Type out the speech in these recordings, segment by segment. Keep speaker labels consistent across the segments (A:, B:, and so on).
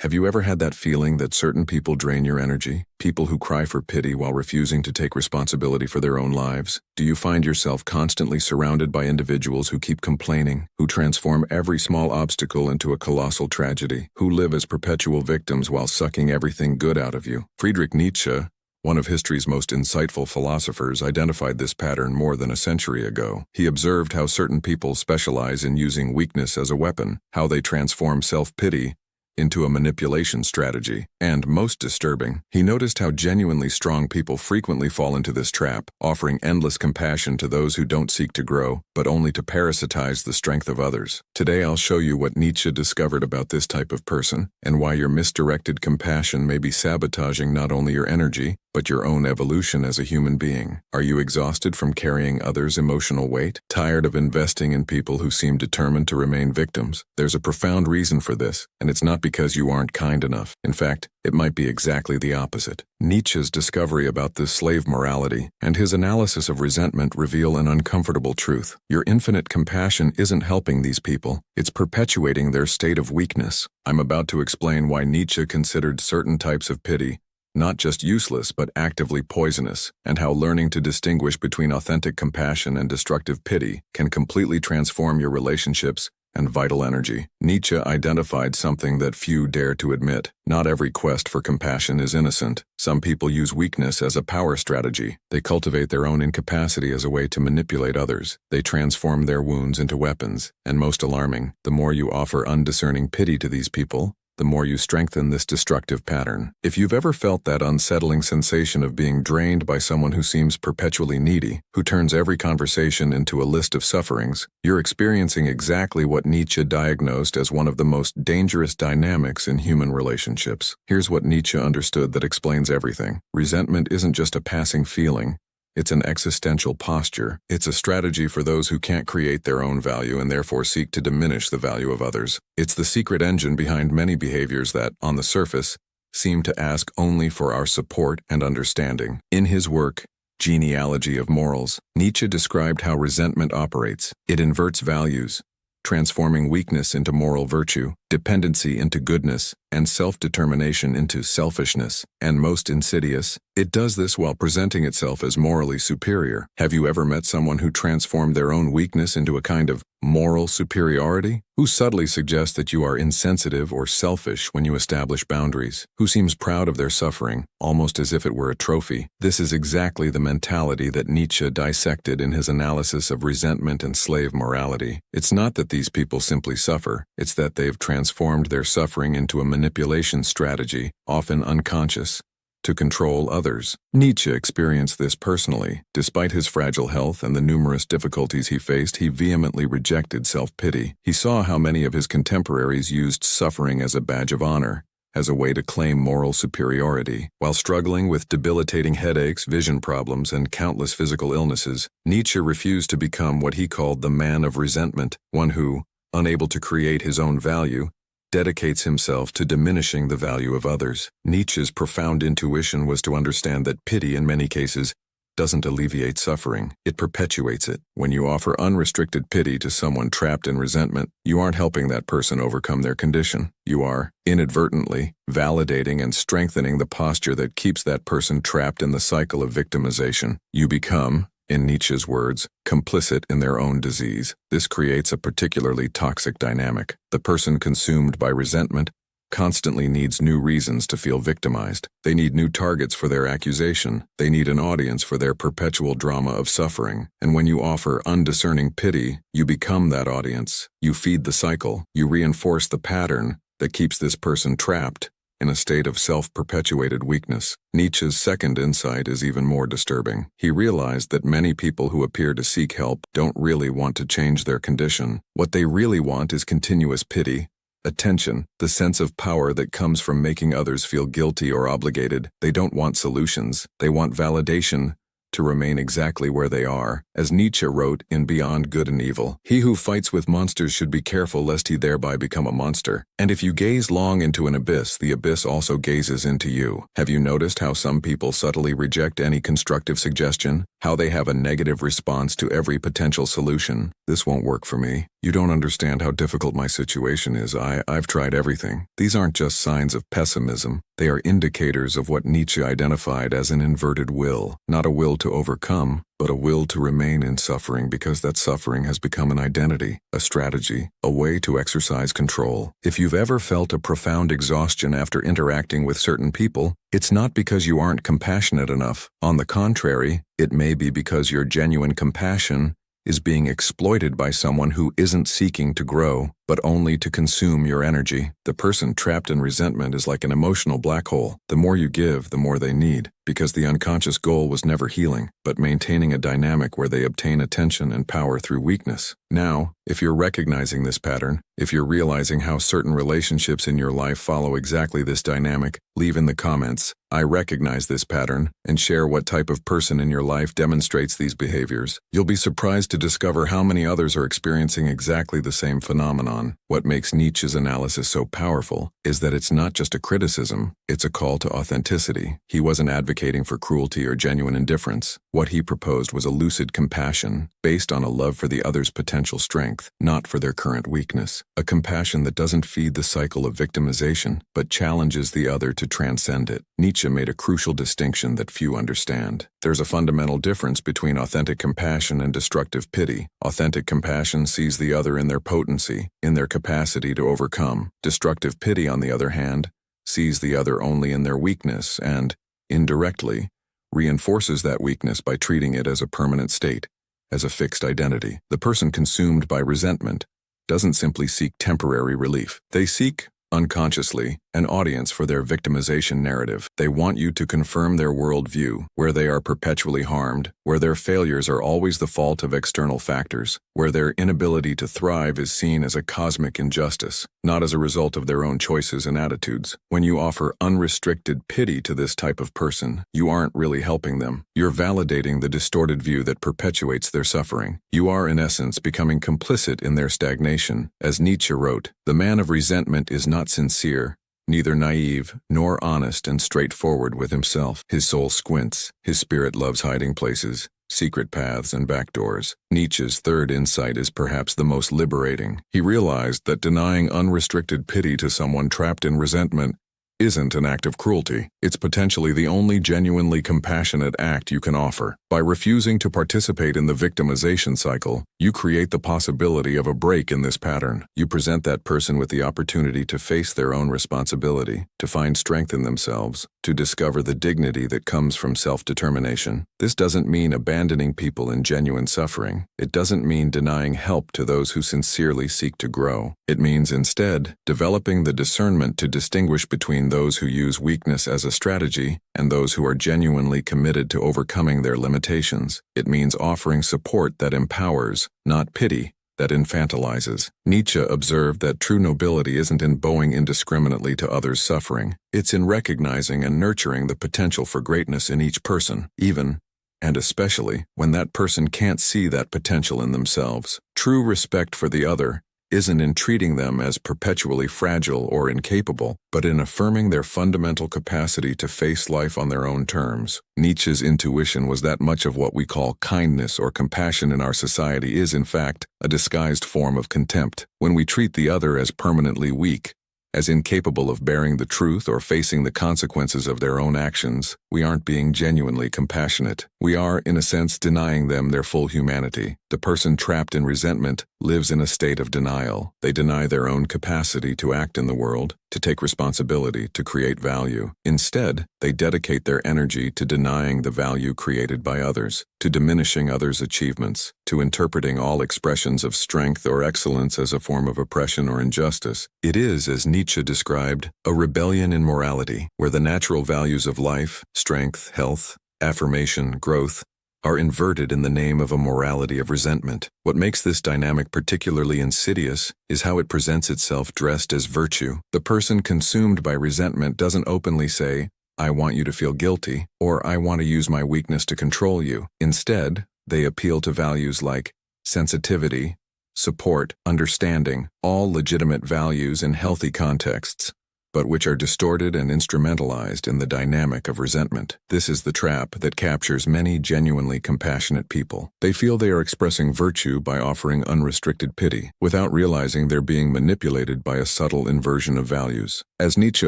A: Have you ever had that feeling that certain people drain your energy? People who cry for pity while refusing to take responsibility for their own lives? Do you find yourself constantly surrounded by individuals who keep complaining, who transform every small obstacle into a colossal tragedy, who live as perpetual victims while sucking everything good out of you? Friedrich Nietzsche, one of history's most insightful philosophers, identified this pattern more than a century ago. He observed how certain people specialize in using weakness as a weapon, how they transform self-pity into a manipulation strategy, and, most disturbing, he noticed how genuinely strong people frequently fall into this trap, offering endless compassion to those who don't seek to grow, but only to parasitize the strength of others. Today I'll show you what Nietzsche discovered about this type of person, and why your misdirected compassion may be sabotaging not only your energy, but your own evolution as a human being. Are you exhausted from carrying others' emotional weight? Tired of investing in people who seem determined to remain victims? There's a profound reason for this, and it's not because you aren't kind enough. In fact, it might be exactly the opposite. Nietzsche's discovery about this slave morality and his analysis of resentment reveal an uncomfortable truth. Your infinite compassion isn't helping these people, it's perpetuating their state of weakness. I'm about to explain why Nietzsche considered certain types of pity not just useless but actively poisonous, and how learning to distinguish between authentic compassion and destructive pity can completely transform your relationships and vital energy. Nietzsche identified something that few dare to admit. Not every quest for compassion is innocent. Some people use weakness as a power strategy. They cultivate their own incapacity as a way to manipulate others. They transform their wounds into weapons. And most alarming, the more you offer undiscerning pity to these people, the more you strengthen this destructive pattern. If you've ever felt that unsettling sensation of being drained by someone who seems perpetually needy, who turns every conversation into a list of sufferings, you're experiencing exactly what Nietzsche diagnosed as one of the most dangerous dynamics in human relationships. Here's what Nietzsche understood that explains everything. Resentment isn't just a passing feeling. It's an existential posture. It's a strategy for those who can't create their own value and therefore seek to diminish the value of others. It's the secret engine behind many behaviors that, on the surface, seem to ask only for our support and understanding. In his work, Genealogy of Morals, Nietzsche described how resentment operates. It inverts values, transforming weakness into moral virtue, dependency into goodness, and self-determination into selfishness. And most insidious, it does this while presenting itself as morally superior. Have you ever met someone who transformed their own weakness into a kind of moral superiority? Who subtly suggests that you are insensitive or selfish when you establish boundaries? Who seems proud of their suffering, almost as if it were a trophy? This is exactly the mentality that Nietzsche dissected in his analysis of resentment and slave morality. It's not that these people simply suffer, it's that they've transformed their suffering into a manipulation strategy, often unconscious, to control others. Nietzsche experienced this personally. Despite his fragile health and the numerous difficulties he faced, he vehemently rejected self-pity. He saw how many of his contemporaries used suffering as a badge of honor, as a way to claim moral superiority. While struggling with debilitating headaches, vision problems, and countless physical illnesses, Nietzsche refused to become what he called the man of resentment, one who, unable to create his own value, dedicates himself to diminishing the value of others. Nietzsche's profound intuition was to understand that pity, in many cases, doesn't alleviate suffering, it perpetuates it. When you offer unrestricted pity to someone trapped in resentment, you aren't helping that person overcome their condition. You are, inadvertently, validating and strengthening the posture that keeps that person trapped in the cycle of victimization. You become, in Nietzsche's words, complicit in their own disease. This creates a particularly toxic dynamic. The person consumed by resentment constantly needs new reasons to feel victimized. They need new targets for their accusation. They need an audience for their perpetual drama of suffering. And when you offer undiscerning pity, you become that audience. You feed the cycle. You reinforce the pattern that keeps this person trapped in a state of self-perpetuated weakness. Nietzsche's second insight is even more disturbing. He realized that many people who appear to seek help don't really want to change their condition. What they really want is continuous pity, attention, the sense of power that comes from making others feel guilty or obligated. They don't want solutions. They want validation to remain exactly where they are. As Nietzsche wrote in Beyond Good and Evil, "He who fights with monsters should be careful lest he thereby become a monster. And if you gaze long into an abyss, the abyss also gazes into you." Have you noticed how some people subtly reject any constructive suggestion? How they have a negative response to every potential solution? This won't work for me. You don't understand how difficult my situation is. I've tried everything. These aren't just signs of pessimism. They are indicators of what Nietzsche identified as an inverted will. Not a will to overcome, but a will to remain in suffering because that suffering has become an identity, a strategy, a way to exercise control. If you've ever felt a profound exhaustion after interacting with certain people, it's not because you aren't compassionate enough. On the contrary, it may be because your genuine compassion is being exploited by someone who isn't seeking to grow, but only to consume your energy. The person trapped in resentment is like an emotional black hole. The more you give, the more they need, because the unconscious goal was never healing, but maintaining a dynamic where they obtain attention and power through weakness. Now, if you're recognizing this pattern, if you're realizing how certain relationships in your life follow exactly this dynamic, leave in the comments, "I recognize this pattern," and share what type of person in your life demonstrates these behaviors. You'll be surprised to discover how many others are experiencing exactly the same phenomenon. What makes Nietzsche's analysis so powerful is that it's not just a criticism, it's a call to authenticity. He wasn't advocating for cruelty or genuine indifference. What he proposed was a lucid compassion, based on a love for the other's potential strength, not for their current weakness. A compassion that doesn't feed the cycle of victimization, but challenges the other to transcend it. Nietzsche made a crucial distinction that few understand. There's a fundamental difference between authentic compassion and destructive pity. Authentic compassion sees the other in their potency, in their capacity to overcome. Destructive pity, on the other hand, sees the other only in their weakness and, indirectly, reinforces that weakness by treating it as a permanent state, as a fixed identity. The person consumed by resentment doesn't simply seek temporary relief. They seek, unconsciously, an audience for their victimization narrative. They want you to confirm their worldview, where they are perpetually harmed, where their failures are always the fault of external factors, where their inability to thrive is seen as a cosmic injustice, not as a result of their own choices and attitudes. When you offer unrestricted pity to this type of person, you aren't really helping them. You're validating the distorted view that perpetuates their suffering. You are, in essence, becoming complicit in their stagnation. As Nietzsche wrote, "The man of resentment is not sincere, neither naive, nor honest and straightforward with himself. His soul squints, his spirit loves hiding places, secret paths and back doors." Nietzsche's third insight is perhaps the most liberating. He realized that denying unrestricted pity to someone trapped in resentment isn't an act of cruelty. It's potentially the only genuinely compassionate act you can offer. By refusing to participate in the victimization cycle, you create the possibility of a break in this pattern. You present that person with the opportunity to face their own responsibility, to find strength in themselves, to discover the dignity that comes from self-determination. This doesn't mean abandoning people in genuine suffering. It doesn't mean denying help to those who sincerely seek to grow. It means instead developing the discernment to distinguish between those who use weakness as a strategy and those who are genuinely committed to overcoming their limitations. It means offering support that empowers, not pity that infantilizes. Nietzsche observed that true nobility isn't in bowing indiscriminately to others' suffering. It's in recognizing and nurturing the potential for greatness in each person, even, and especially, when that person can't see that potential in themselves. True respect for the other isn't in treating them as perpetually fragile or incapable, but in affirming their fundamental capacity to face life on their own terms. Nietzsche's intuition was that much of what we call kindness or compassion in our society is, in fact, a disguised form of contempt. When we treat the other as permanently weak, as incapable of bearing the truth or facing the consequences of their own actions, we aren't being genuinely compassionate. We are, in a sense, denying them their full humanity. The person trapped in resentment lives in a state of denial. They deny their own capacity to act in the world, to take responsibility, to create value. Instead, they dedicate their energy to denying the value created by others, to diminishing others' achievements, to interpreting all expressions of strength or excellence as a form of oppression or injustice. It is, as Nietzsche described, a rebellion in morality, where the natural values of life, strength, health, affirmation, growth, are inverted in the name of a morality of resentment. What makes this dynamic particularly insidious is how it presents itself dressed as virtue. The person consumed by resentment doesn't openly say, "I want you to feel guilty," or "I want to use my weakness to control you." Instead, they appeal to values like sensitivity, support, understanding, all legitimate values in healthy contexts. but which are distorted and instrumentalized in the dynamic of resentment. This is the trap that captures many genuinely compassionate people. They feel they are expressing virtue by offering unrestricted pity, without realizing they're being manipulated by a subtle inversion of values. As Nietzsche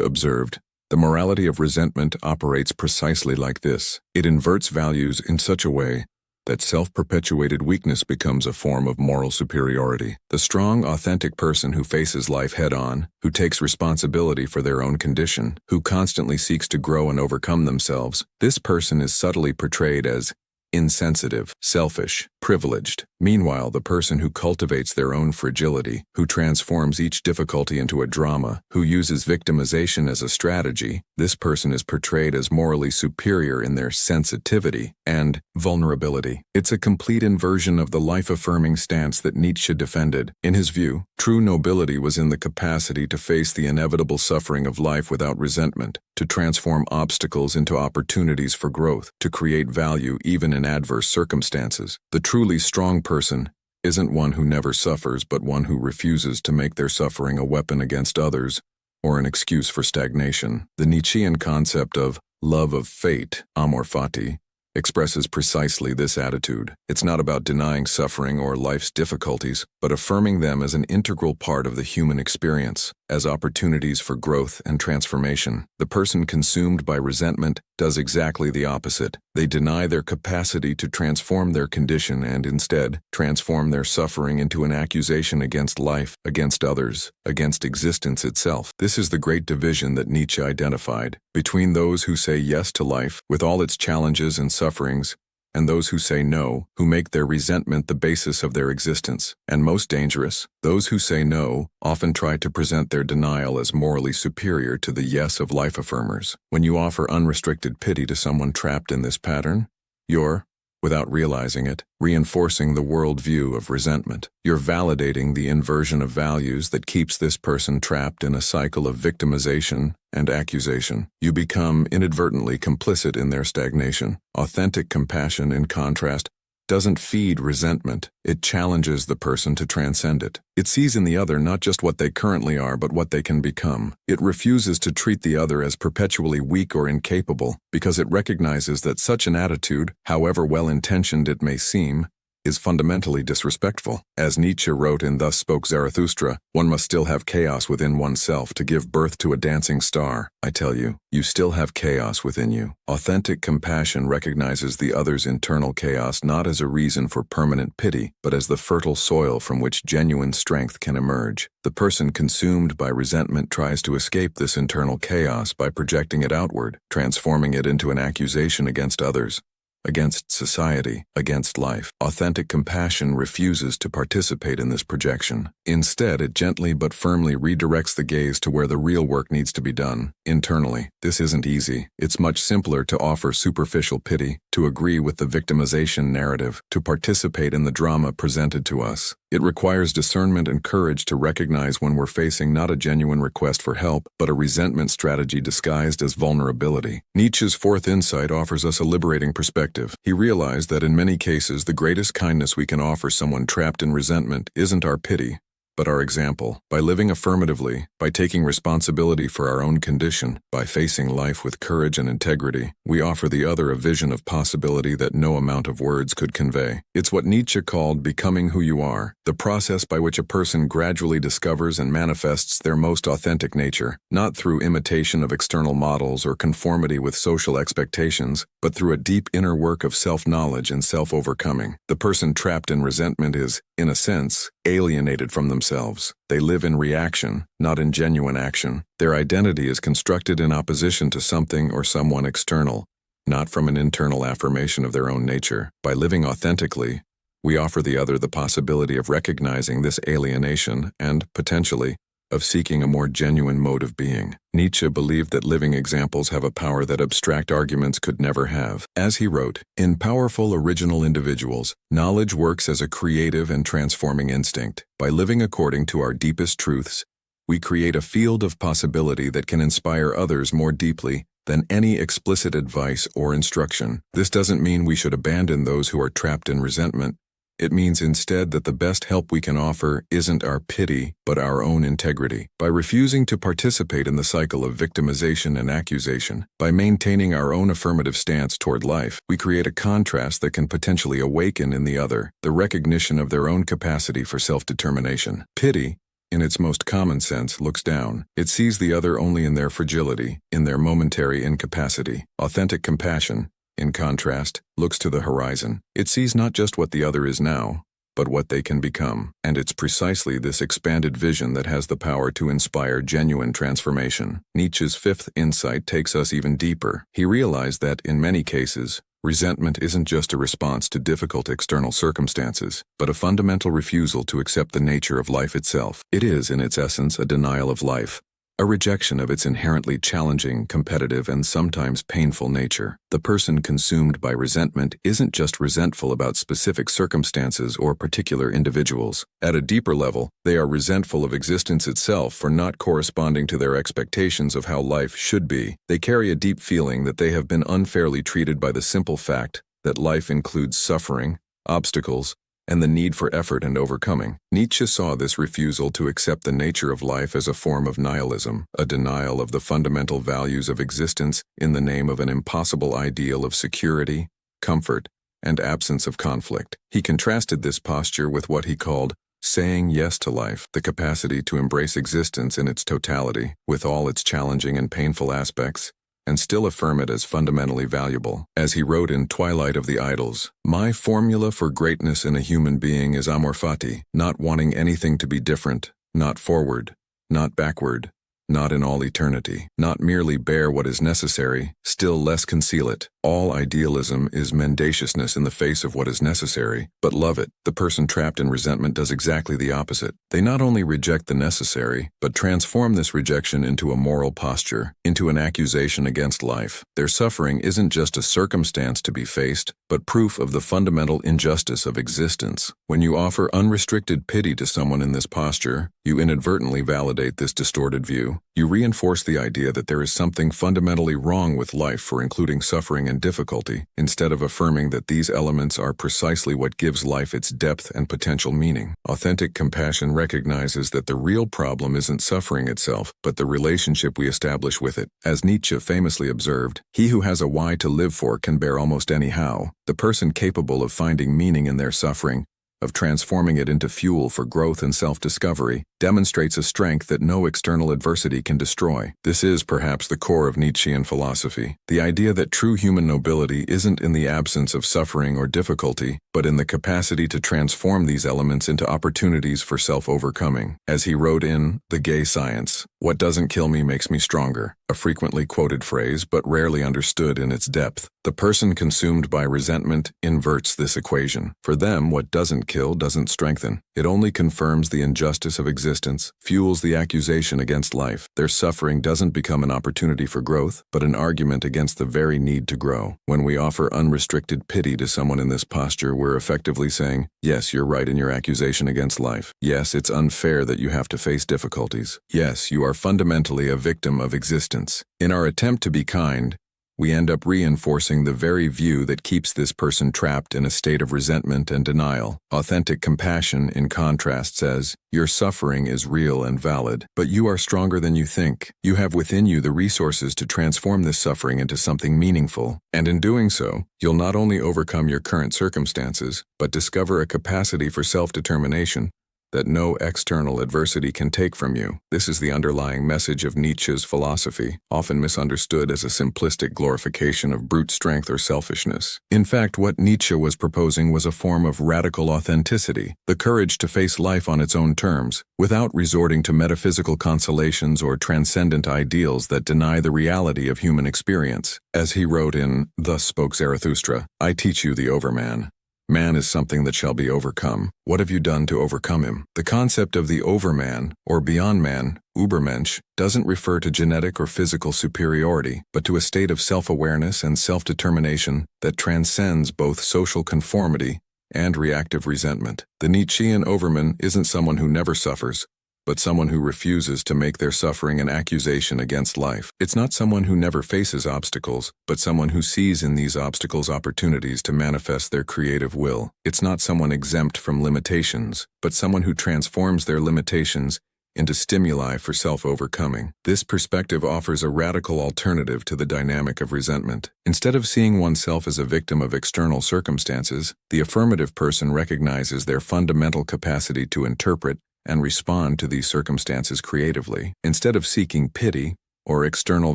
A: observed, the morality of resentment operates precisely like this. It inverts values in such a way that self-perpetuated weakness becomes a form of moral superiority. The strong, authentic person who faces life head-on, who takes responsibility for their own condition, who constantly seeks to grow and overcome themselves, this person is subtly portrayed as insensitive, selfish, privileged. Meanwhile, the person who cultivates their own fragility, who transforms each difficulty into a drama, who uses victimization as a strategy, this person is portrayed as morally superior in their sensitivity and vulnerability. It's a complete inversion of the life-affirming stance that Nietzsche defended. In his view, true nobility was in the capacity to face the inevitable suffering of life without resentment, to transform obstacles into opportunities for growth, to create value even in adverse circumstances. The truly strong person isn't one who never suffers, but one who refuses to make their suffering a weapon against others or an excuse for stagnation. The Nietzschean concept of love of fate, amor fati, expresses precisely this attitude. It's not about denying suffering or life's difficulties, but affirming them as an integral part of the human experience, as opportunities for growth and transformation. The person consumed by resentment does exactly the opposite. They deny their capacity to transform their condition and instead transform their suffering into an accusation against life, against others, against existence itself. This is the great division that Nietzsche identified between those who say yes to life with all its challenges and sufferings, and those who say no, who make their resentment the basis of their existence. And most dangerous, those who say no often try to present their denial as morally superior to the yes of life affirmers. When you offer unrestricted pity to someone trapped in this pattern, you're, without realizing it, reinforcing the worldview of resentment. You're validating the inversion of values that keeps this person trapped in a cycle of victimization and accusation. You become inadvertently complicit in their stagnation. Authentic compassion, in contrast, doesn't feed resentment. It challenges the person to transcend it. It sees in the other not just what they currently are, but what they can become. It refuses to treat the other as perpetually weak or incapable, because it recognizes that such an attitude, however well-intentioned it may seem, is fundamentally disrespectful. As Nietzsche wrote in Thus Spoke Zarathustra, one must still have chaos within oneself to give birth to a dancing star. I tell you, you still have chaos within you. Authentic compassion recognizes the other's internal chaos not as a reason for permanent pity, but as the fertile soil from which genuine strength can emerge. The person consumed by resentment tries to escape this internal chaos by projecting it outward, transforming it into an accusation against others, against society, against life. Authentic compassion refuses to participate in this projection. Instead, it gently but firmly redirects the gaze to where the real work needs to be done, internally. This isn't easy. It's much simpler to offer superficial pity, to agree with the victimization narrative, to participate in the drama presented to us. It requires discernment and courage to recognize when we're facing not a genuine request for help, but a resentment strategy disguised as vulnerability. Nietzsche's fourth insight offers us a liberating perspective. He realized that in many cases, the greatest kindness we can offer someone trapped in resentment isn't our pity, but our example. By living affirmatively, by taking responsibility for our own condition, by facing life with courage and integrity, we offer the other a vision of possibility that no amount of words could convey. It's what Nietzsche called becoming who you are, the process by which a person gradually discovers and manifests their most authentic nature, not through imitation of external models or conformity with social expectations, but through a deep inner work of self-knowledge and self-overcoming. The person trapped in resentment is, in a sense, alienated from themselves. They live in reaction, not in genuine action. Their identity is constructed in opposition to something or someone external, not from an internal affirmation of their own nature. By living authentically, we offer the other the possibility of recognizing this alienation and, potentially, of seeking a more genuine mode of being. Nietzsche believed that living examples have a power that abstract arguments could never have. As he wrote, in powerful original individuals, knowledge works as a creative and transforming instinct. By living according to our deepest truths, we create a field of possibility that can inspire others more deeply than any explicit advice or instruction. This doesn't mean we should abandon those who are trapped in resentment. It means instead that the best help we can offer isn't our pity, but our own integrity. By refusing to participate in the cycle of victimization and accusation, by maintaining our own affirmative stance toward life, we create a contrast that can potentially awaken in the other the recognition of their own capacity for self-determination. Pity, in its most common sense, looks down. It sees the other only in their fragility, in their momentary incapacity. Authentic compassion, in contrast, looks to the horizon. It sees not just what the other is now, but what they can become. And it's precisely this expanded vision that has the power to inspire genuine transformation. Nietzsche's fifth insight takes us even deeper. He realized that, in many cases, resentment isn't just a response to difficult external circumstances, but a fundamental refusal to accept the nature of life itself. It is, in its essence, a denial of life, a rejection of its inherently challenging, competitive, and sometimes painful nature. The person consumed by resentment isn't just resentful about specific circumstances or particular individuals. At a deeper level, they are resentful of existence itself for not corresponding to their expectations of how life should be. They carry a deep feeling that they have been unfairly treated by the simple fact that life includes suffering, obstacles, and the need for effort and overcoming. Nietzsche saw this refusal to accept the nature of life as a form of nihilism, a denial of the fundamental values of existence in the name of an impossible ideal of security, comfort, and absence of conflict. He contrasted this posture with what he called saying yes to life, the capacity to embrace existence in its totality, with all its challenging and painful aspects, and still affirm it as fundamentally valuable. As he wrote in Twilight of the Idols, "My formula for greatness in a human being is amor fati, not wanting anything to be different, not forward, not backward, not in all eternity, not merely bear what is necessary, still less conceal it. All idealism is mendaciousness in the face of what is necessary, but love it." The person trapped in resentment does exactly the opposite. They not only reject the necessary, but transform this rejection into a moral posture, into an accusation against life. Their suffering isn't just a circumstance to be faced, but proof of the fundamental injustice of existence. When you offer unrestricted pity to someone in this posture, you inadvertently validate this distorted view. You reinforce the idea that there is something fundamentally wrong with life for including suffering and difficulty, instead of affirming that these elements are precisely what gives life its depth and potential meaning. Authentic compassion recognizes that the real problem isn't suffering itself, but the relationship we establish with it. As Nietzsche famously observed, "He who has a why to live for can bear almost any how." The person capable of finding meaning in their suffering, of transforming it into fuel for growth and self-discovery, demonstrates a strength that no external adversity can destroy. This is perhaps the core of Nietzschean philosophy, the idea that true human nobility isn't in the absence of suffering or difficulty, but in the capacity to transform these elements into opportunities for self-overcoming. As he wrote in The Gay Science, "What doesn't kill me makes me stronger," a frequently quoted phrase but rarely understood in its depth. The person consumed by resentment inverts this equation. For them, what doesn't kill doesn't strengthen. It only confirms the injustice of existence, fuels the accusation against life. Their suffering doesn't become an opportunity for growth, but an argument against the very need to grow. When we offer unrestricted pity to someone in this posture, we're effectively saying, "Yes, you're right in your accusation against life. Yes, it's unfair that you have to face difficulties. Yes, you are fundamentally a victim of existence." In our attempt to be kind, we end up reinforcing the very view that keeps this person trapped in a state of resentment and denial. Authentic compassion, in contrast, says, "Your suffering is real and valid, but you are stronger than you think. You have within you the resources to transform this suffering into something meaningful. And in doing so, you'll not only overcome your current circumstances, but discover a capacity for self-determination that no external adversity can take from you." This is the underlying message of Nietzsche's philosophy, often misunderstood as a simplistic glorification of brute strength or selfishness. In fact, what Nietzsche was proposing was a form of radical authenticity, the courage to face life on its own terms, without resorting to metaphysical consolations or transcendent ideals that deny the reality of human experience. As he wrote in Thus Spoke Zarathustra, "I teach you the overman. Man is something that shall be overcome. What have you done to overcome him?" The concept of the overman, or beyond man, Übermensch, doesn't refer to genetic or physical superiority, but to a state of self-awareness and self-determination that transcends both social conformity and reactive resentment. The Nietzschean overman isn't someone who never suffers, but someone who refuses to make their suffering an accusation against life. It's not someone who never faces obstacles, but someone who sees in these obstacles opportunities to manifest their creative will. It's not someone exempt from limitations, but someone who transforms their limitations into stimuli for self-overcoming. This perspective offers a radical alternative to the dynamic of resentment. Instead of seeing oneself as a victim of external circumstances, the affirmative person recognizes their fundamental capacity to interpret and respond to these circumstances creatively. Instead of seeking pity or external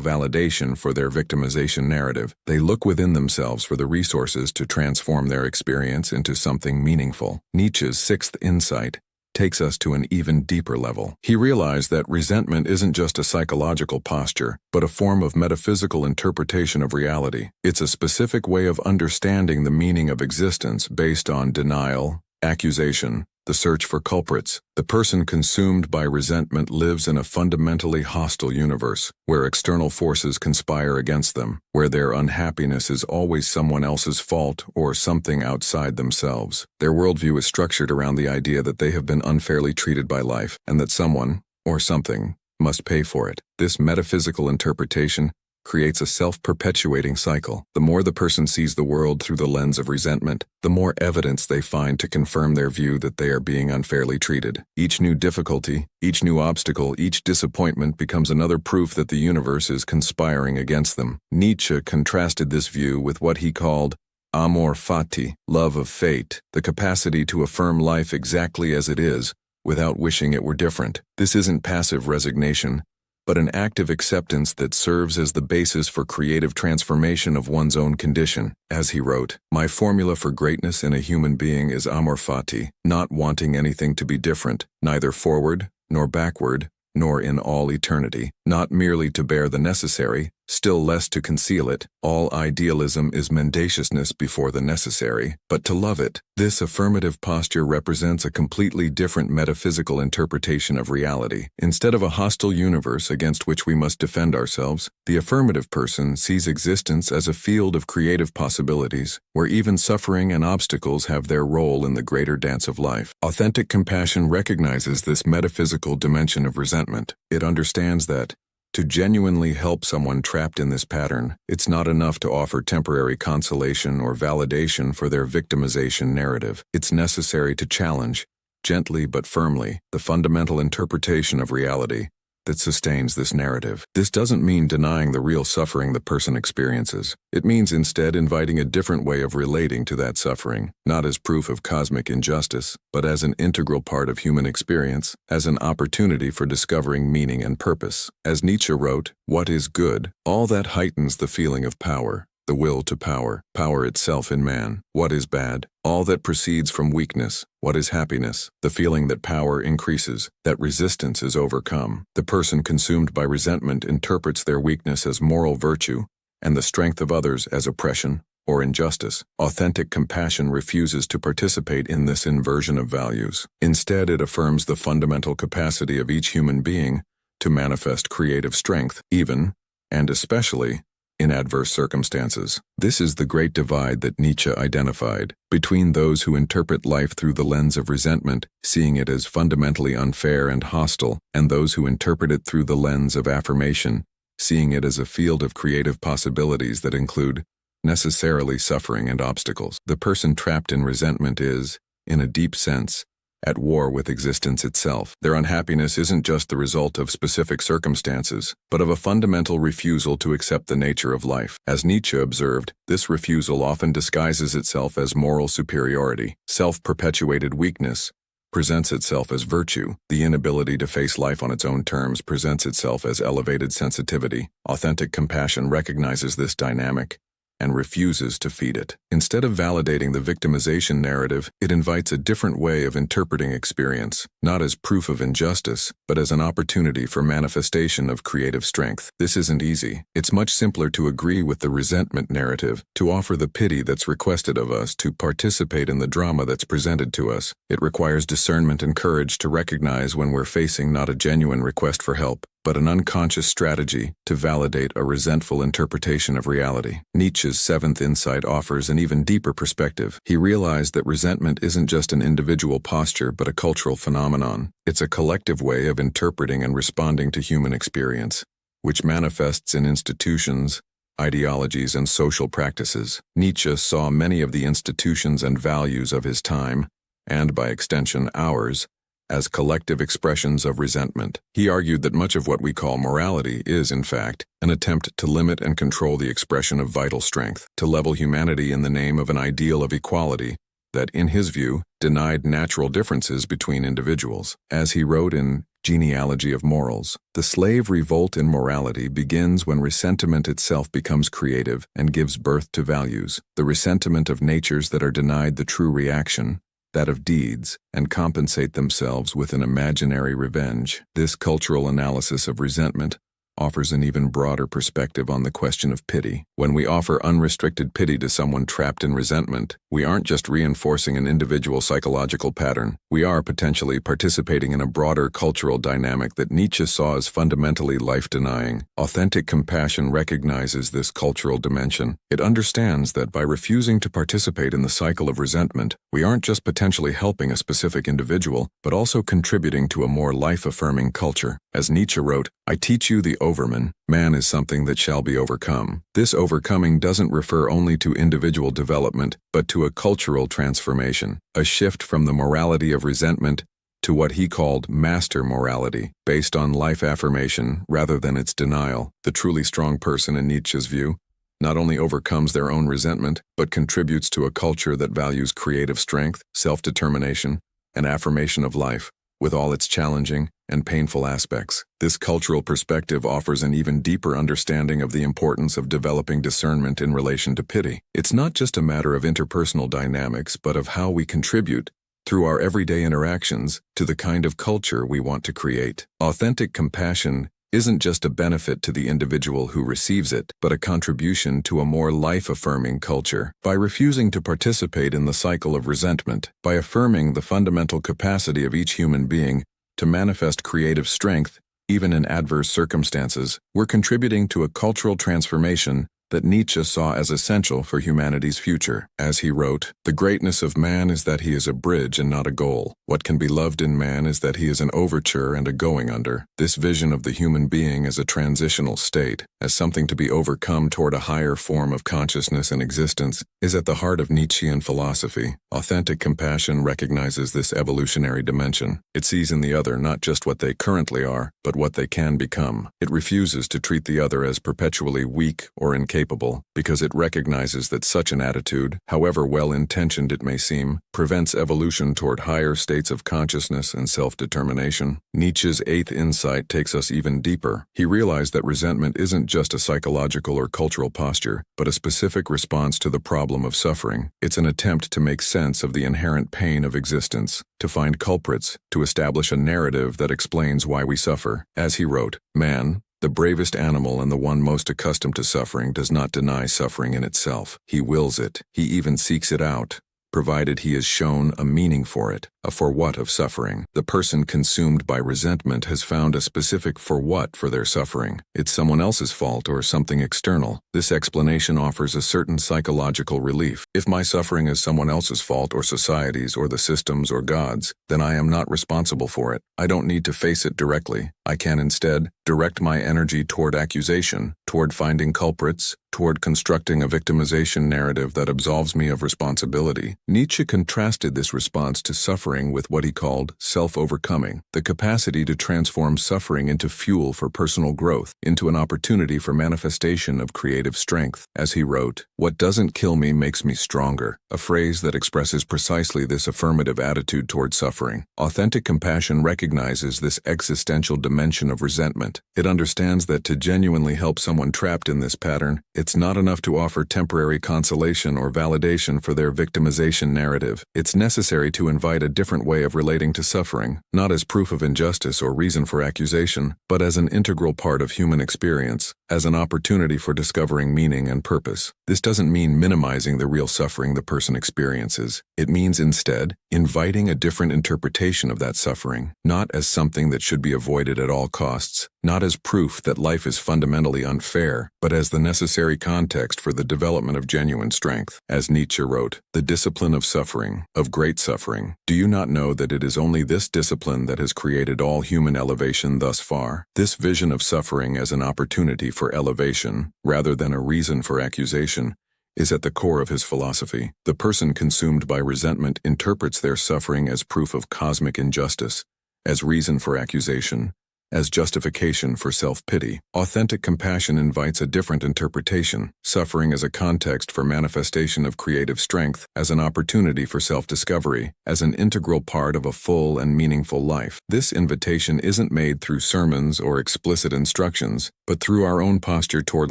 A: validation for their victimization narrative, they look within themselves for the resources to transform their experience into something meaningful. Nietzsche's sixth insight takes us to an even deeper level. He realized that resentment isn't just a psychological posture, but a form of metaphysical interpretation of reality. It's a specific way of understanding the meaning of existence based on denial, accusation, the search for culprits. The person consumed by resentment lives in a fundamentally hostile universe, where external forces conspire against them, where their unhappiness is always someone else's fault or something outside themselves. Their worldview is structured around the idea that they have been unfairly treated by life, and that someone, or something, must pay for it. This metaphysical interpretation creates a self-perpetuating cycle. The more the person sees the world through the lens of resentment, the more evidence they find to confirm their view that they are being unfairly treated. Each new difficulty, each new obstacle, each disappointment becomes another proof that the universe is conspiring against them. Nietzsche contrasted this view with what he called amor fati, love of fate, the capacity to affirm life exactly as it is, without wishing it were different. This isn't passive resignation, but an active acceptance that serves as the basis for creative transformation of one's own condition. As he wrote, "My formula for greatness in a human being is amor fati, not wanting anything to be different, neither forward, nor backward, nor in all eternity, not merely to bear the necessary, still less to conceal it. All idealism is mendaciousness before the necessary, but to love it." This affirmative posture represents a completely different metaphysical interpretation of reality. Instead of a hostile universe against which we must defend ourselves, the affirmative person sees existence as a field of creative possibilities, where even suffering and obstacles have their role in the greater dance of life. Authentic compassion recognizes this metaphysical dimension of resentment. It understands that, to genuinely help someone trapped in this pattern, it's not enough to offer temporary consolation or validation for their victimization narrative. It's necessary to challenge, gently but firmly, the fundamental interpretation of reality that sustains this narrative. This doesn't mean denying the real suffering the person experiences. It means instead inviting a different way of relating to that suffering, not as proof of cosmic injustice, but as an integral part of human experience, as an opportunity for discovering meaning and purpose. As Nietzsche wrote, "What is good? All that heightens the feeling of power, the will to power, power itself in man. What is bad? All that proceeds from weakness. What is happiness? The feeling that power increases, that resistance is overcome." The person consumed by resentment interprets their weakness as moral virtue, and the strength of others as oppression or injustice. Authentic compassion refuses to participate in this inversion of values. Instead, it affirms the fundamental capacity of each human being to manifest creative strength, even, and especially, in adverse circumstances. This is the great divide that Nietzsche identified, between those who interpret life through the lens of resentment, seeing it as fundamentally unfair and hostile, and those who interpret it through the lens of affirmation, seeing it as a field of creative possibilities that include necessarily suffering and obstacles. The person trapped in resentment is, in a deep sense, at war with existence itself. Their unhappiness isn't just the result of specific circumstances, but of a fundamental refusal to accept the nature of life. As Nietzsche observed, this refusal often disguises itself as moral superiority. Self-perpetuated weakness presents itself as virtue. The inability to face life on its own terms presents itself as elevated sensitivity. Authentic compassion recognizes this dynamic and refuses to feed it. Instead of validating the victimization narrative, it invites a different way of interpreting experience, not as proof of injustice, but as an opportunity for manifestation of creative strength. This isn't easy. It's much simpler to agree with the resentment narrative, to offer the pity that's requested of us, to participate in the drama that's presented to us. It requires discernment and courage to recognize when we're facing not a genuine request for help, but an unconscious strategy to validate a resentful interpretation of reality. Nietzsche's seventh insight offers an even deeper perspective. He realized that resentment isn't just an individual posture but a cultural phenomenon. It's a collective way of interpreting and responding to human experience, which manifests in institutions, ideologies, and social practices. Nietzsche saw many of the institutions and values of his time, and by extension ours, as collective expressions of resentment. He argued that much of what we call morality is, in fact, an attempt to limit and control the expression of vital strength, to level humanity in the name of an ideal of equality that, in his view, denied natural differences between individuals. As he wrote in Genealogy of Morals, the slave revolt in morality begins when resentment itself becomes creative and gives birth to values, the resentment of natures that are denied the true reaction, that of deeds, and compensate themselves with an imaginary revenge. This cultural analysis of resentment offers an even broader perspective on the question of pity. When we offer unrestricted pity to someone trapped in resentment, we aren't just reinforcing an individual psychological pattern, we are potentially participating in a broader cultural dynamic that Nietzsche saw as fundamentally life-denying. Authentic compassion recognizes this cultural dimension. It understands that by refusing to participate in the cycle of resentment, we aren't just potentially helping a specific individual, but also contributing to a more life-affirming culture. As Nietzsche wrote, "I teach you the overman, man is something that shall be overcome." This overcoming doesn't refer only to individual development, but to a cultural transformation, a shift from the morality of resentment to what he called master morality, based on life affirmation rather than its denial. The truly strong person, in Nietzsche's view, not only overcomes their own resentment, but contributes to a culture that values creative strength, self-determination, and affirmation of life, with all its challenging and painful aspects. This cultural perspective offers an even deeper understanding of the importance of developing discernment in relation to pity. It's not just a matter of interpersonal dynamics, but of how we contribute, through our everyday interactions, to the kind of culture we want to create. Authentic compassion isn't just a benefit to the individual who receives it, but a contribution to a more life-affirming culture. By refusing to participate in the cycle of resentment, by affirming the fundamental capacity of each human being to manifest creative strength, even in adverse circumstances, we're contributing to a cultural transformation that Nietzsche saw as essential for humanity's future. As he wrote, "The greatness of man is that he is a bridge and not a goal. What can be loved in man is that he is an overture and a going under." This vision of the human being as a transitional state, as something to be overcome toward a higher form of consciousness and existence, is at the heart of Nietzschean philosophy. Authentic compassion recognizes this evolutionary dimension. It sees in the other not just what they currently are, but what they can become. It refuses to treat the other as perpetually weak or incapable, because it recognizes that such an attitude, however well-intentioned it may seem, prevents evolution toward higher states of consciousness and self-determination. Nietzsche's eighth insight takes us even deeper. He realized that resentment isn't just a psychological or cultural posture, but a specific response to the problem of suffering. It's an attempt to make sense of the inherent pain of existence, to find culprits, to establish a narrative that explains why we suffer. As he wrote, "Man, the bravest animal and the one most accustomed to suffering, does not deny suffering in itself. He wills it. He even seeks it out, provided he is shown a meaning for it, a for what of suffering. The person consumed by resentment has found a specific for what for their suffering. It's someone else's fault or something external. This explanation offers a certain psychological relief. If my suffering is someone else's fault or society's or the systems or God's, then I am not responsible for it. I don't need to face it directly. I can instead direct my energy toward accusation, toward finding culprits, toward constructing a victimization narrative that absolves me of responsibility." Nietzsche contrasted this response to suffering with what he called self-overcoming, the capacity to transform suffering into fuel for personal growth, into an opportunity for manifestation of creative strength. As he wrote, "What doesn't kill me makes me stronger," a phrase that expresses precisely this affirmative attitude toward suffering. Authentic compassion recognizes this existential dimension of resentment. It understands that to genuinely help someone trapped in this pattern, it's not enough to offer temporary consolation or validation for their victimization narrative. It's necessary to invite a different way of relating to suffering, not as proof of injustice or reason for accusation, but as an integral part of human experience, as an opportunity for discovering meaning and purpose. This doesn't mean minimizing the real suffering the person experiences. It means instead inviting a different interpretation of that suffering, not as something that should be avoided at at all costs, not as proof that life is fundamentally unfair, but as the necessary context for the development of genuine strength. As Nietzsche wrote, the discipline of suffering, of great suffering. Do you not know that it is only this discipline that has created all human elevation thus far? This vision of suffering as an opportunity for elevation, rather than a reason for accusation, is at the core of his philosophy. The person consumed by resentment interprets their suffering as proof of cosmic injustice, as reason for accusation, as justification for self-pity. Authentic compassion invites a different interpretation, suffering as a context for manifestation of creative strength, as an opportunity for self-discovery, as an integral part of a full and meaningful life. This invitation isn't made through sermons or explicit instructions, but through our own posture toward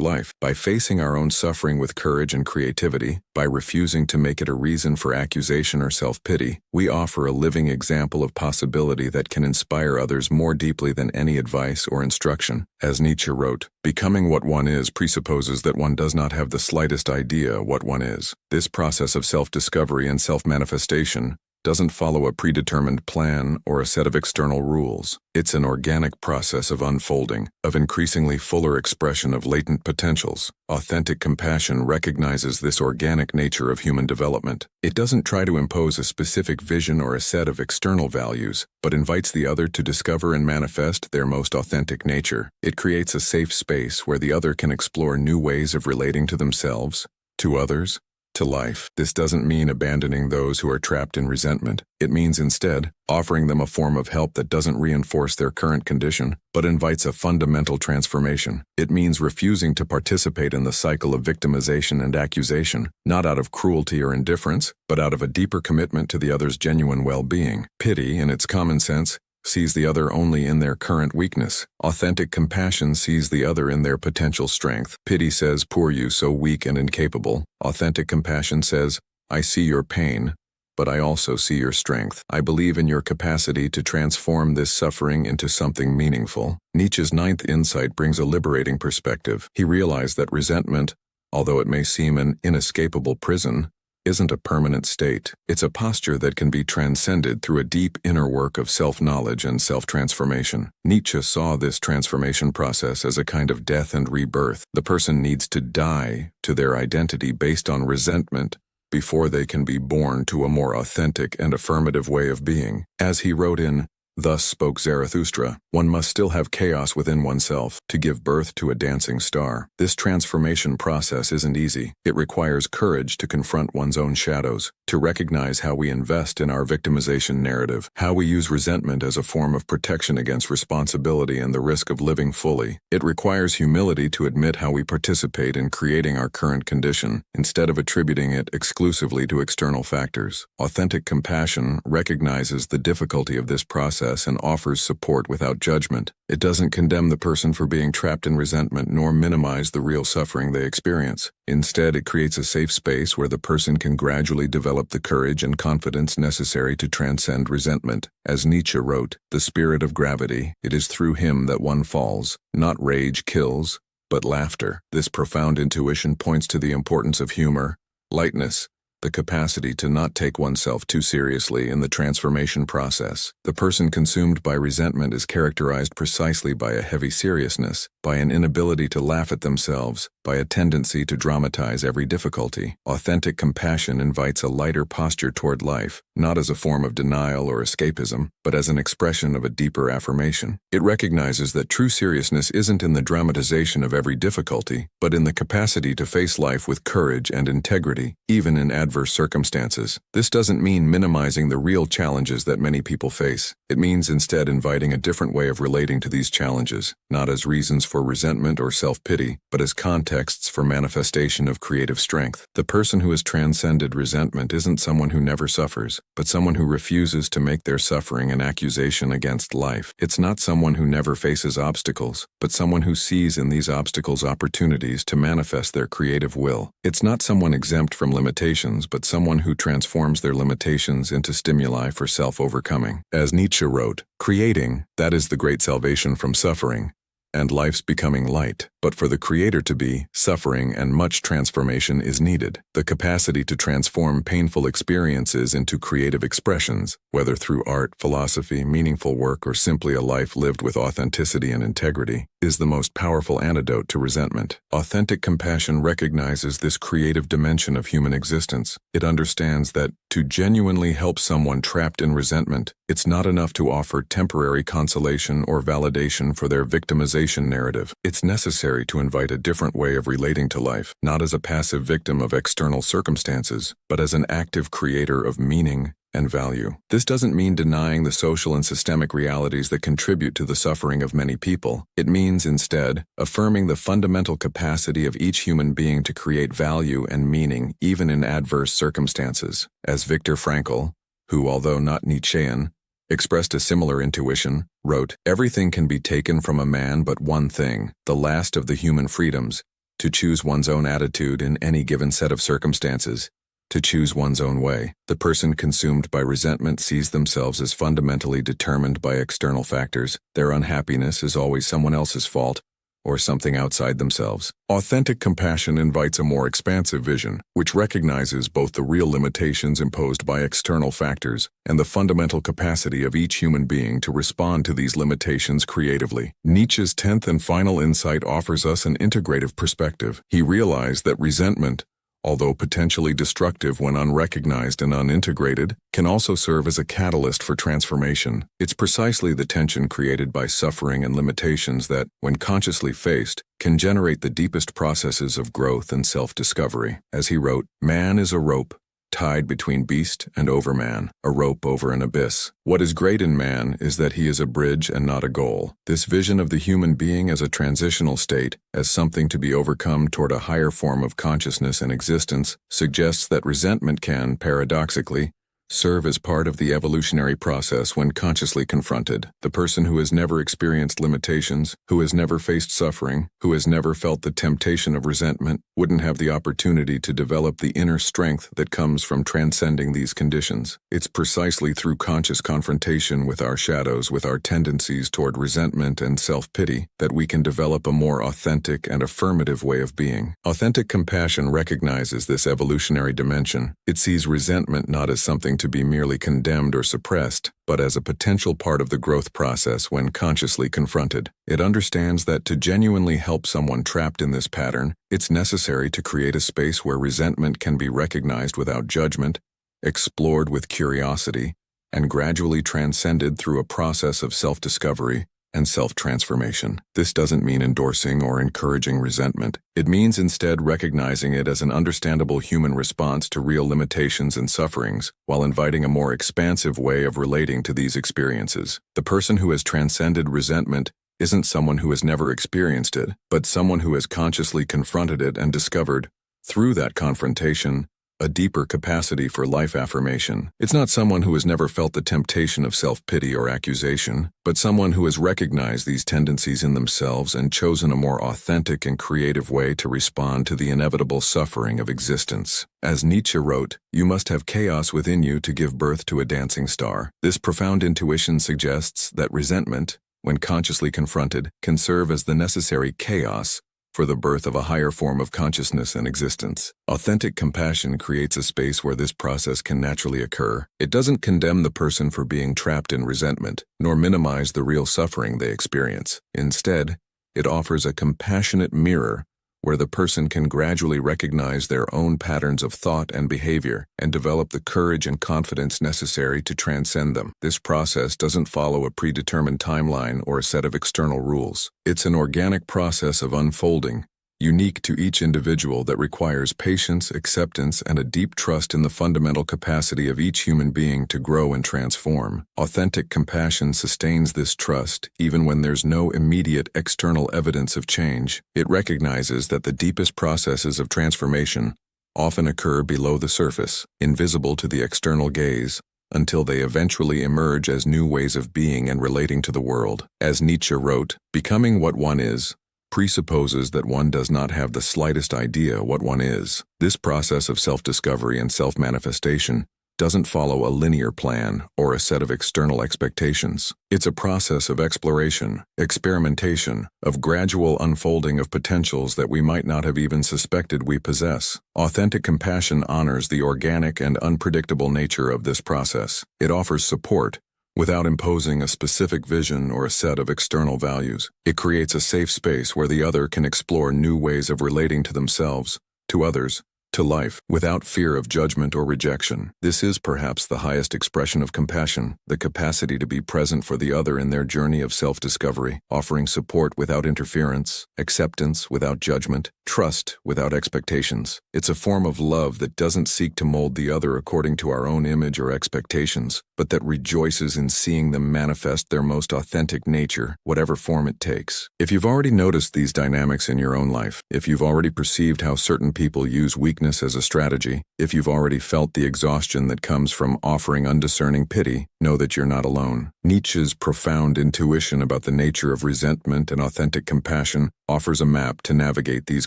A: life. By facing our own suffering with courage and creativity, by refusing to make it a reason for accusation or self-pity, we offer a living example of possibility that can inspire others more deeply than any advice or instruction. As Nietzsche wrote, becoming what one is presupposes that one does not have the slightest idea what one is. This process of self-discovery and self-manifestation doesn't follow a predetermined plan or a set of external rules. It's an organic process of unfolding, of increasingly fuller expression of latent potentials. Authentic compassion recognizes this organic nature of human development. It doesn't try to impose a specific vision or a set of external values, but invites the other to discover and manifest their most authentic nature. It creates a safe space where the other can explore new ways of relating to themselves, to others, to life. This doesn't mean abandoning those who are trapped in resentment. It means instead offering them a form of help that doesn't reinforce their current condition, but invites a fundamental transformation. It means refusing to participate in the cycle of victimization and accusation, not out of cruelty or indifference, but out of a deeper commitment to the other's genuine well-being. Pity, in its common sense, sees the other only in their current weakness. Authentic compassion sees the other in their potential strength. Pity says, "Poor you, so weak and incapable." Authentic compassion says, "I see your pain, but I also see your strength. I believe in your capacity to transform this suffering into something meaningful." Nietzsche's ninth insight brings a liberating perspective. He realized that resentment, although it may seem an inescapable prison, isn't a permanent state. It's a posture that can be transcended through a deep inner work of self-knowledge and self-transformation. Nietzsche saw this transformation process as a kind of death and rebirth. The person needs to die to their identity based on resentment before they can be born to a more authentic and affirmative way of being. As he wrote in Thus Spoke Zarathustra, one must still have chaos within oneself to give birth to a dancing star. This transformation process isn't easy. It requires courage to confront one's own shadows, to recognize how we invest in our victimization narrative, how we use resentment as a form of protection against responsibility and the risk of living fully. It requires humility to admit how we participate in creating our current condition, instead of attributing it exclusively to external factors. Authentic compassion recognizes the difficulty of this process and offers support without judgment. It doesn't condemn the person for being trapped in resentment nor minimize the real suffering they experience. Instead, it creates a safe space where the person can gradually develop the courage and confidence necessary to transcend resentment. As Nietzsche wrote, "The spirit of gravity, it is through him that one falls. Not rage kills, but laughter." This profound intuition points to the importance of humor, lightness, the capacity to not take oneself too seriously in the transformation process. The person consumed by resentment is characterized precisely by a heavy seriousness, by an inability to laugh at themselves, by a tendency to dramatize every difficulty. Authentic compassion invites a lighter posture toward life, not as a form of denial or escapism, but as an expression of a deeper affirmation. It recognizes that true seriousness isn't in the dramatization of every difficulty, but in the capacity to face life with courage and integrity, even in adverse circumstances. This doesn't mean minimizing the real challenges that many people face. It means instead inviting a different way of relating to these challenges, not as reasons for resentment or self-pity, but as contexts for manifestation of creative strength. The person who has transcended resentment isn't someone who never suffers, but someone who refuses to make their suffering an accusation against life. It's not someone who never faces obstacles, but someone who sees in these obstacles opportunities to manifest their creative will. It's not someone exempt from limitations, but someone who transforms their limitations into stimuli for self-overcoming. As Nietzsche wrote, "Creating, that is the great salvation from suffering, and life's becoming light." But for the creator to be, suffering and much transformation is needed. The capacity to transform painful experiences into creative expressions, whether through art, philosophy, meaningful work, or simply a life lived with authenticity and integrity, is the most powerful antidote to resentment. Authentic compassion recognizes this creative dimension of human existence. It understands that, to genuinely help someone trapped in resentment, it's not enough to offer temporary consolation or validation for their victimization narrative. It's necessary to invite a different way of relating to life, not as a passive victim of external circumstances, but as an active creator of meaning and value. This doesn't mean denying the social and systemic realities that contribute to the suffering of many people. It means, instead, affirming the fundamental capacity of each human being to create value and meaning even in adverse circumstances. As Viktor Frankl, who, although not Nietzschean, expressed a similar intuition, wrote, "Everything can be taken from a man but one thing, the last of the human freedoms, to choose one's own attitude in any given set of circumstances, to choose one's own way." The person consumed by resentment sees themselves as fundamentally determined by external factors. Their unhappiness is always someone else's fault, or something outside themselves. Authentic compassion invites a more expansive vision, which recognizes both the real limitations imposed by external factors and the fundamental capacity of each human being to respond to these limitations creatively. Nietzsche's 10th and final insight offers us an integrative perspective. He realized that resentment, although potentially destructive when unrecognized and unintegrated, can also serve as a catalyst for transformation. It's precisely the tension created by suffering and limitations that, when consciously faced, can generate the deepest processes of growth and self-discovery. As he wrote, "Man is a rope, tied between beast and overman, a rope over an abyss. What is great in man is that he is a bridge and not a goal." This vision of the human being as a transitional state, as something to be overcome toward a higher form of consciousness and existence, suggests that resentment can, paradoxically, serve as part of the evolutionary process when consciously confronted. The person who has never experienced limitations, who has never faced suffering, who has never felt the temptation of resentment, wouldn't have the opportunity to develop the inner strength that comes from transcending these conditions. It's precisely through conscious confrontation with our shadows, with our tendencies toward resentment and self-pity, that we can develop a more authentic and affirmative way of being. Authentic compassion recognizes this evolutionary dimension. It sees resentment not as something to be merely condemned or suppressed, but as a potential part of the growth process when consciously confronted. It understands that to genuinely help someone trapped in this pattern, it's necessary to create a space where resentment can be recognized without judgment, explored with curiosity, and gradually transcended through a process of self-discovery and self-transformation. This doesn't mean endorsing or encouraging resentment. It means instead recognizing it as an understandable human response to real limitations and sufferings, while inviting a more expansive way of relating to these experiences. The person who has transcended resentment isn't someone who has never experienced it, but someone who has consciously confronted it and discovered, through that confrontation, a deeper capacity for life affirmation. It's not someone who has never felt the temptation of self-pity or accusation, but someone who has recognized these tendencies in themselves and chosen a more authentic and creative way to respond to the inevitable suffering of existence. As Nietzsche wrote, "You must have chaos within you to give birth to a dancing star." This profound intuition suggests that resentment, when consciously confronted, can serve as the necessary chaos for the birth of a higher form of consciousness and existence. Authentic compassion creates a space where this process can naturally occur. It doesn't condemn the person for being trapped in resentment, nor minimize the real suffering they experience. Instead, it offers a compassionate mirror where the person can gradually recognize their own patterns of thought and behavior and develop the courage and confidence necessary to transcend them. This process doesn't follow a predetermined timeline or a set of external rules. It's an organic process of unfolding, unique to each individual, that requires patience, acceptance, and a deep trust in the fundamental capacity of each human being to grow and transform. Authentic compassion sustains this trust even when there's no immediate external evidence of change. It recognizes that the deepest processes of transformation often occur below the surface, invisible to the external gaze, until they eventually emerge as new ways of being and relating to the world. As Nietzsche wrote, "Becoming what one is presupposes that one does not have the slightest idea what one is." This process of self-discovery and self-manifestation doesn't follow a linear plan or a set of external expectations. It's a process of exploration, experimentation, of gradual unfolding of potentials that we might not have even suspected we possess. Authentic compassion honors the organic and unpredictable nature of this process. It offers support, without imposing a specific vision or a set of external values. It creates a safe space where the other can explore new ways of relating to themselves, to others, to life, without fear of judgment or rejection. This is perhaps the highest expression of compassion, the capacity to be present for the other in their journey of self-discovery, offering support without interference, acceptance without judgment, trust without expectations. It's a form of love that doesn't seek to mold the other according to our own image or expectations, but that rejoices in seeing them manifest their most authentic nature, whatever form it takes. If you've already noticed these dynamics in your own life, if you've already perceived how certain people use weakness as a strategy, if you've already felt the exhaustion that comes from offering undiscerning pity, know that you're not alone. Nietzsche's profound intuition about the nature of resentment and authentic compassion offers a map to navigate these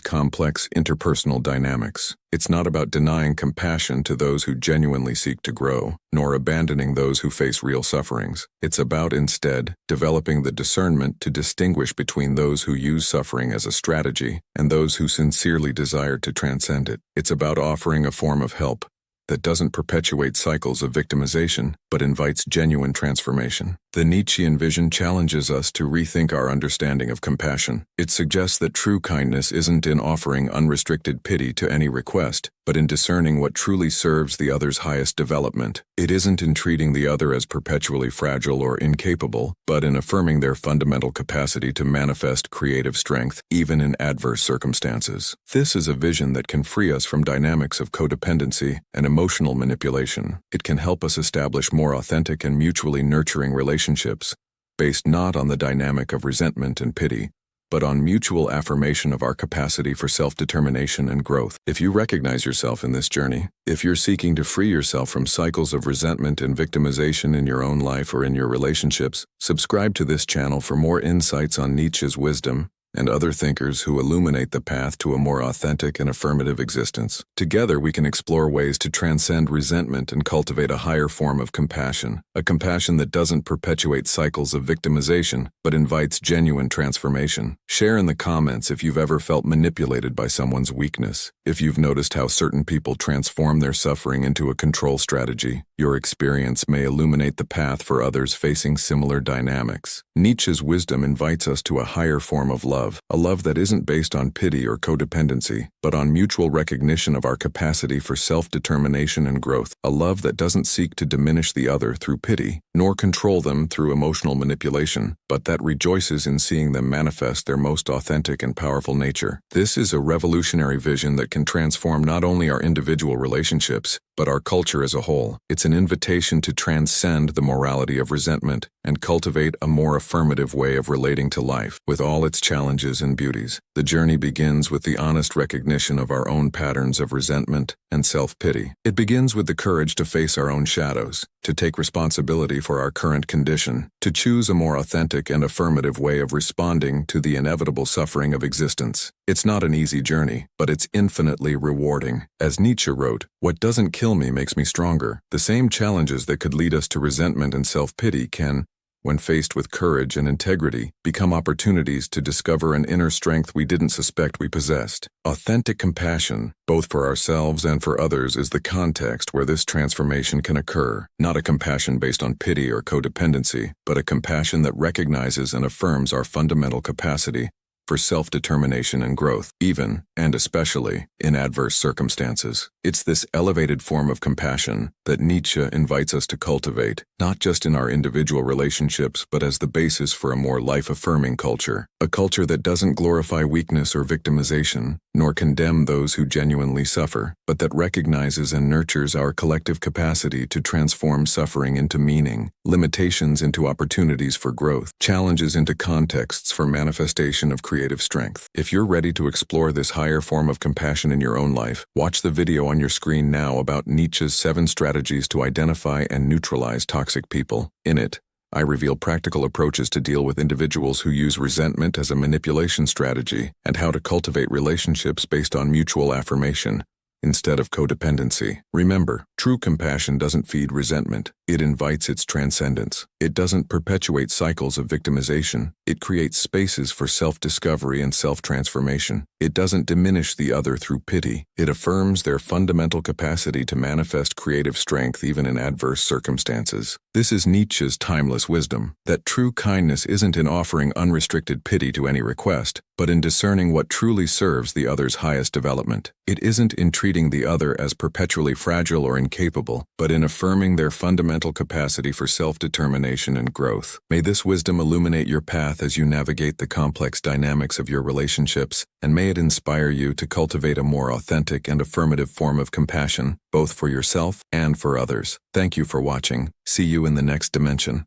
A: complex interpersonal dynamics. It's not about denying compassion to those who genuinely seek to grow, nor abandoning those who face real sufferings. It's about, instead, developing the discernment to distinguish between those who use suffering as a strategy and those who sincerely desire to transcend it. It's about offering a form of help that doesn't perpetuate cycles of victimization, but invites genuine transformation. The Nietzschean vision challenges us to rethink our understanding of compassion. It suggests that true kindness isn't in offering unrestricted pity to any request, but in discerning what truly serves the other's highest development. It isn't in treating the other as perpetually fragile or incapable, but in affirming their fundamental capacity to manifest creative strength, even in adverse circumstances. This is a vision that can free us from dynamics of codependency and emotional manipulation. It can help us establish more authentic and mutually nurturing relationships, based not on the dynamic of resentment and pity, but on mutual affirmation of our capacity for self-determination and growth. If you recognize yourself in this journey, if you're seeking to free yourself from cycles of resentment and victimization in your own life or in your relationships, subscribe to this channel for more insights on Nietzsche's wisdom and other thinkers who illuminate the path to a more authentic and affirmative existence. Together we can explore ways to transcend resentment and cultivate a higher form of compassion, a compassion that doesn't perpetuate cycles of victimization, but invites genuine transformation. Share in the comments if you've ever felt manipulated by someone's weakness, if you've noticed how certain people transform their suffering into a control strategy. Your experience may illuminate the path for others facing similar dynamics. Nietzsche's wisdom invites us to a higher form of love, a love that isn't based on pity or codependency, but on mutual recognition of our capacity for self-determination and growth, a love that doesn't seek to diminish the other through pity, nor control them through emotional manipulation, but that rejoices in seeing them manifest their most authentic and powerful nature. This is a revolutionary vision that can transform not only our individual relationships, but our culture as a whole. It's an invitation to transcend the morality of resentment and cultivate a more affirmative way of relating to life, with all its challenges and beauties. The journey begins with the honest recognition of our own patterns of resentment and self-pity. It begins with the courage to face our own shadows, to take responsibility for our current condition, to choose a more authentic and affirmative way of responding to the inevitable suffering of existence. It's not an easy journey, but it's infinitely rewarding. As Nietzsche wrote, "What doesn't kill me makes me stronger." The same challenges that could lead us to resentment and self-pity can, when faced with courage and integrity, become opportunities to discover an inner strength we didn't suspect we possessed. Authentic compassion, both for ourselves and for others, is the context where this transformation can occur. Not a compassion based on pity or codependency, but a compassion that recognizes and affirms our fundamental capacity for self-determination and growth, even, and especially, in adverse circumstances. It's this elevated form of compassion that Nietzsche invites us to cultivate, not just in our individual relationships, but as the basis for a more life-affirming culture. A culture that doesn't glorify weakness or victimization, nor condemn those who genuinely suffer, but that recognizes and nurtures our collective capacity to transform suffering into meaning, limitations into opportunities for growth, challenges into contexts for manifestation of creative strength. If you're ready to explore this higher form of compassion in your own life, watch the video on your screen now about Nietzsche's 7 strategies to identify and neutralize toxic people. In it, I reveal practical approaches to deal with individuals who use resentment as a manipulation strategy and how to cultivate relationships based on mutual affirmation, instead of codependency. Remember, true compassion doesn't feed resentment. It invites its transcendence. It doesn't perpetuate cycles of victimization. It creates spaces for self-discovery and self-transformation. It doesn't diminish the other through pity. It affirms their fundamental capacity to manifest creative strength even in adverse circumstances. This is Nietzsche's timeless wisdom, that true kindness isn't in offering unrestricted pity to any request, but in discerning what truly serves the other's highest development. It isn't in treating the other as perpetually fragile or incapable, but in affirming their fundamental capacity for self-determination and growth. May this wisdom illuminate your path as you navigate the complex dynamics of your relationships, and may it inspire you to cultivate a more authentic and affirmative form of compassion, both for yourself and for others. Thank you for watching. See you in the next dimension.